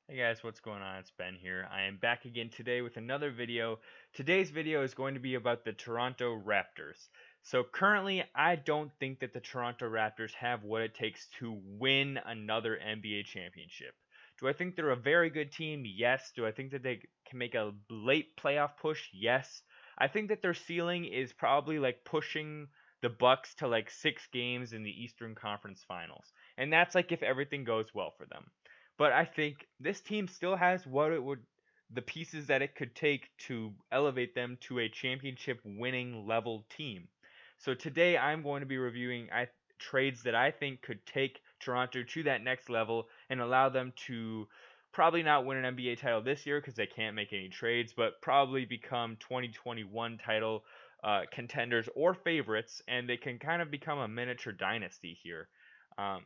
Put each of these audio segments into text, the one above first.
Hey guys, what's going on? It's Ben here. I am back again today with another video. Today's video is going to be about the Toronto Raptors. So currently, I don't think that the Toronto Raptors have what it takes to win another NBA championship. Do I think they're a very good team? Yes. Do I think that they can make a late playoff push? Yes. I think that their ceiling is probably like pushing the Bucks to like 6 games in the Eastern Conference Finals. And that's like if everything goes well for them. But I think this team still has what it would the pieces that it could take to elevate them to a championship winning level team. So today I'm going to be reviewing trades that I think could take Toronto to that next level and allow them to probably not win an NBA title this year because they can't make any trades, but probably become 2021 title contenders or favorites, and they can kind of become a miniature dynasty here. Um,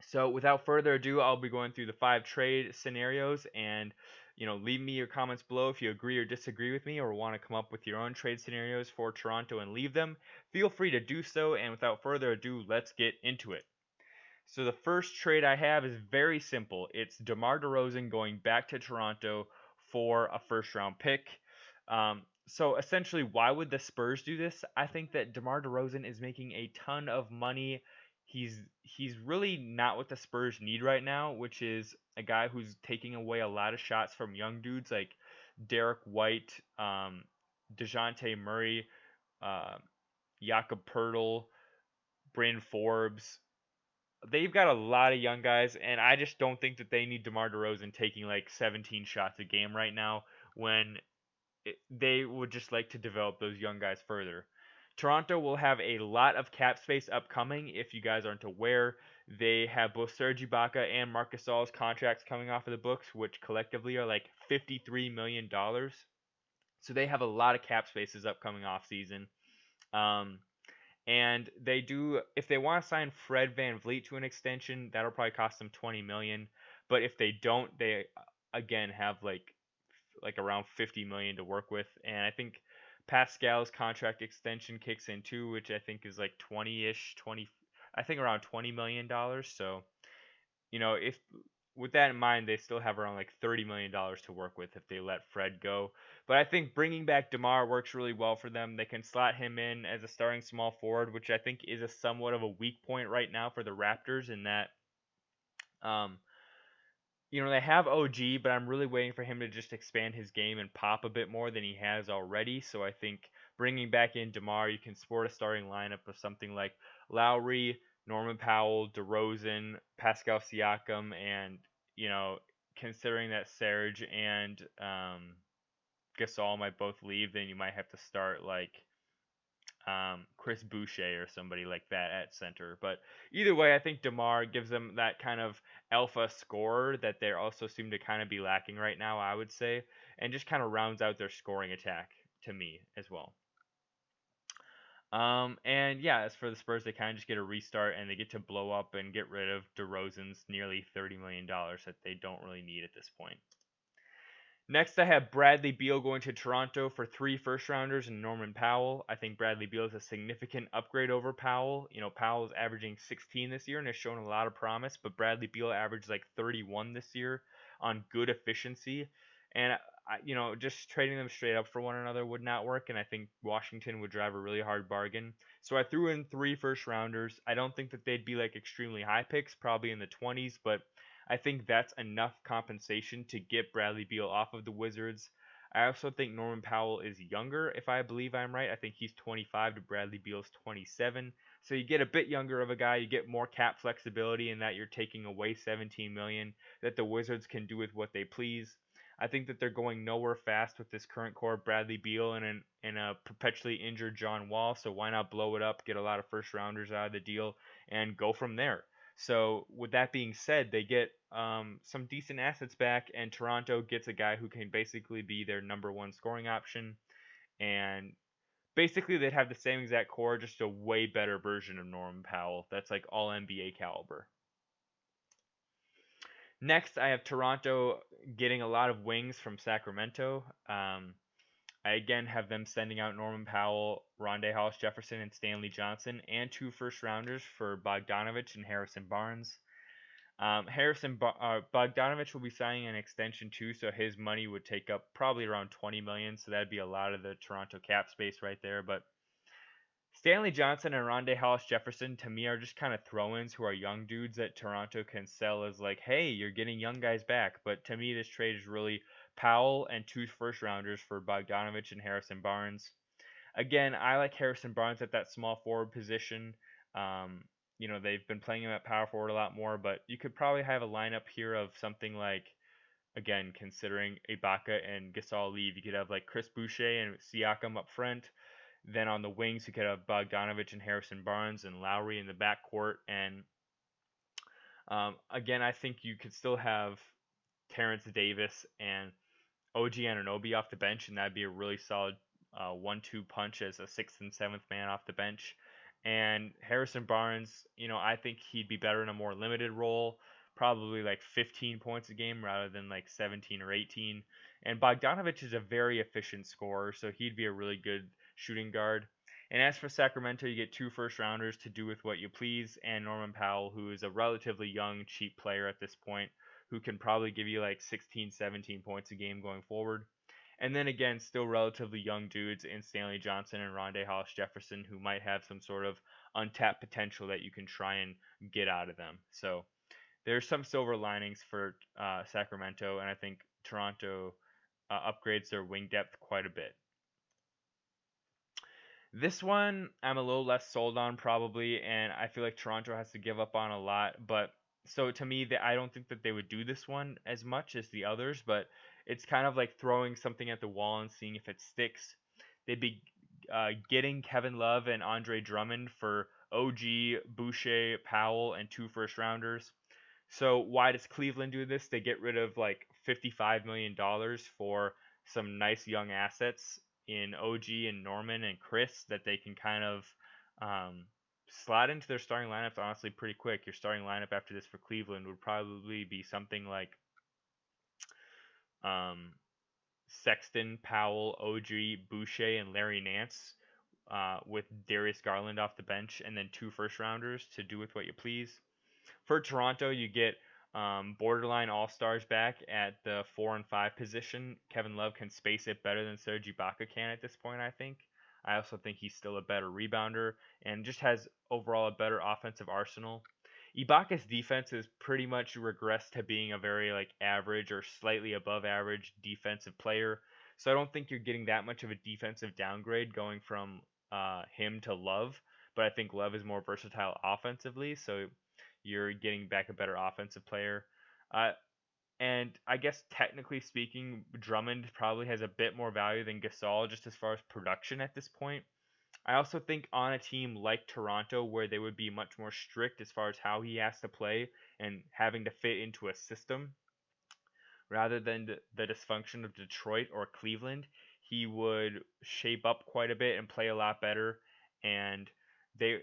so without further ado, I'll be going through the 5 trade scenarios and leave me your comments below if you agree or disagree with me or want to come up with your own trade scenarios for Toronto and leave them. Feel free to do so, and without further ado, let's get into it. So the first trade I have is very simple. It's DeMar DeRozan going back to Toronto for a first round pick. So essentially, why would the Spurs do this? I think that DeMar DeRozan is making a ton of money. He's really not what the Spurs need right now, which is a guy who's taking away a lot of shots from young dudes like Derek White, Dejounte Murray, uh, Jakob Pertl, Bryn Forbes. They've got a lot of young guys, and I just don't think that they need DeMar DeRozan taking like 17 shots a game right now when they would just like to develop those young guys further. Toronto will have a lot of cap space upcoming. If you guys aren't aware, they have both Serge Ibaka and Marcus Gasol's contracts coming off of the books, which collectively are like $53 million. So they have a lot of cap spaces upcoming off season. Um, and they do, if they want to sign Fred VanVleet to an extension, that'll probably cost them 20 million. But if they don't, they again have like around 50 million to work with. And I think Pascal's contract extension kicks in too, which I think is like 20-ish, 20, I think around $20 million. So if with that in mind, they still have around like $30 million to work with if they let Fred go. But I think bringing back DeMar works really well for them. They can slot him in as a starting small forward, which I think is a somewhat of a weak point right now for the Raptors in that um, they have OG, but I'm really waiting for him to just expand his game and pop a bit more than he has already. So I think bringing back in DeMar, you can sport a starting lineup of something like Lowry, Norman Powell, DeRozan, Pascal Siakam, and considering that Serge and Gasol might both leave, then you might have to start like Chris Boucher or somebody like that at center. But either way, I think DeMar gives them that kind of alpha scorer that they also seem to kind of be lacking right now, I would say, and just kind of rounds out their scoring attack to me as well. And yeah, as for the Spurs, they kind of just get a restart and they get to blow up and get rid of DeRozan's nearly $30 million that they don't really need at this point. Next, I have Bradley Beal going to Toronto for 3 first rounders and Norman Powell. I think Bradley Beal is a significant upgrade over Powell. Powell is averaging 16 this year and has shown a lot of promise, but Bradley Beal averaged like 31 this year on good efficiency. And just trading them straight up for one another would not work, and I think Washington would drive a really hard bargain. So I threw in 3 first rounders. I don't think that they'd be like extremely high picks, probably in the 20s, but I think that's enough compensation to get Bradley Beal off of the Wizards. I also think Norman Powell is younger, if I believe I'm right. I think he's 25 to Bradley Beal's 27. So you get a bit younger of a guy, you get more cap flexibility in that you're taking away 17 million that the Wizards can do with what they please. I think that they're going nowhere fast with this current core of Bradley Beal and a perpetually injured John Wall. So why not blow it up, get a lot of first rounders out of the deal, and go from there? So with that being said, they get some decent assets back, and Toronto gets a guy who can basically be their number one scoring option. And basically, they'd have the same exact core, just a way better version of Norman Powell. That's like all NBA caliber. Next, I have Toronto getting a lot of wings from Sacramento. I again have them sending out Norman Powell, Rondae Hollis Jefferson, and Stanley Johnson, and 2 first rounders for Bogdanovich and Harrison Barnes. Bogdanovich will be signing an extension too, so his money would take up probably around 20 million. So that'd be a lot of the Toronto cap space right there. But Stanley Johnson and Rondae Hollis Jefferson to me are just kind of throw-ins who are young dudes that Toronto can sell as like, hey, you're getting young guys back. But to me, this trade is really Powell and 2 first-rounders for Bogdanovich and Harrison Barnes. Again, I like Harrison Barnes at that small forward position. Um, they've been playing him at power forward a lot more, but you could probably have a lineup here of something like, again, considering Ibaka and Gasol leave, you could have like Chris Boucher and Siakam up front. Then on the wings, you could have Bogdanovich and Harrison Barnes and Lowry in the backcourt. And again, I think you could still have Terrence Davis and OG Anunoby off the bench, and that'd be a really solid 1-2 punch as a sixth and seventh man off the bench. And Harrison Barnes, I think he'd be better in a more limited role, probably like 15 points a game rather than like 17 or 18. And Bogdanovich is a very efficient scorer, so he'd be a really good shooting guard. And as for Sacramento, you get 2 first-rounders to do with what you please, and Norman Powell, who is a relatively young, cheap player at this point, who can probably give you like 16, 17 points a game going forward. And then again, still relatively young dudes in Stanley Johnson and Rondae Hollis Jefferson who might have some sort of untapped potential that you can try and get out of them. So there's some silver linings for Sacramento, and I think Toronto upgrades their wing depth quite a bit. This one I'm a little less sold on probably, and I feel like Toronto has to give up on a lot. But so to me, I don't think that they would do this one as much as the others, but it's kind of like throwing something at the wall and seeing if it sticks. They'd be getting Kevin Love and Andre Drummond for OG, Boucher, Powell, and 2 first-rounders. So why does Cleveland do this? They get rid of like $55 million for some nice young assets in OG and Norman and Chris that they can kind of um, slot into their starting lineups honestly pretty quick. Your starting lineup after this for Cleveland would probably be something like um, Sexton, Powell, OG, Boucher, and Larry Nance with Darius Garland off the bench, and then 2 first-rounders to do with what you please. For Toronto, you get borderline all-stars back at the 4 and 5 position. Kevin Love can space it better than Serge Ibaka can at this point, I think. I also think he's still a better rebounder and just has overall a better offensive arsenal. Ibaka's defense is pretty much regressed to being a very like average or slightly above average defensive player. So I don't think you're getting that much of a defensive downgrade going from him to Love. But I think Love is more versatile offensively, so you're getting back a better offensive player. Uh, and I guess technically speaking, Drummond probably has a bit more value than Gasol just as far as production at this point. I also think on a team like Toronto, where they would be much more strict as far as how he has to play and having to fit into a system, rather than the dysfunction of Detroit or Cleveland, he would shape up quite a bit and play a lot better. And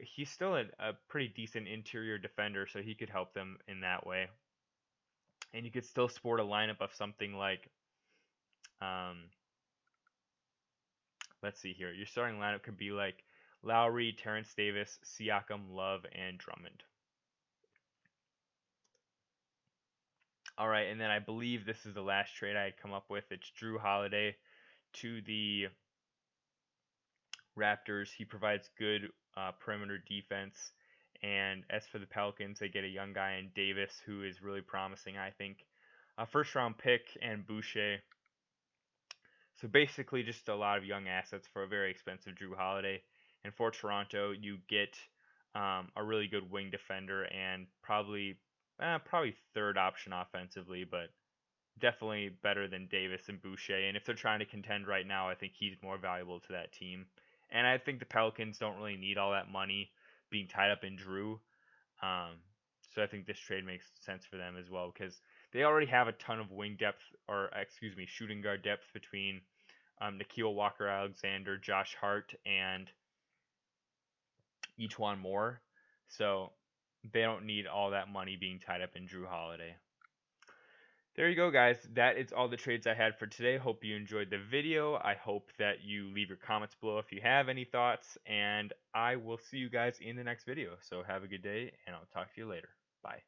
he's still a pretty decent interior defender, so he could help them in that way. And you could still sport a lineup of something like, let's see here. Your starting lineup could be like Lowry, Terrence Davis, Siakam, Love, and Drummond. All right, and then I believe this is the last trade I had come up with. It's Jrue Holiday to the Raptors. He provides good perimeter defense. And as for the Pelicans, they get a young guy in Davis who is really promising, I think. A first-round pick and Boucher. So basically just a lot of young assets for a very expensive Jrue Holiday. And for Toronto, you get a really good wing defender and probably third option offensively, but definitely better than Davis and Boucher. And if they're trying to contend right now, I think he's more valuable to that team. And I think the Pelicans don't really need all that money being tied up in Jrue. So I think this trade makes sense for them as well because they already have a ton of wing depth, or excuse me, shooting guard depth between Nickeil Walker-Alexander, Josh Hart, and E'Twaun Moore. So they don't need all that money being tied up in Jrue Holiday. There you go, guys. That is all the trades I had for today. Hope you enjoyed the video. I hope that you leave your comments below if you have any thoughts, and I will see you guys in the next video. So have a good day, and I'll talk to you later. Bye.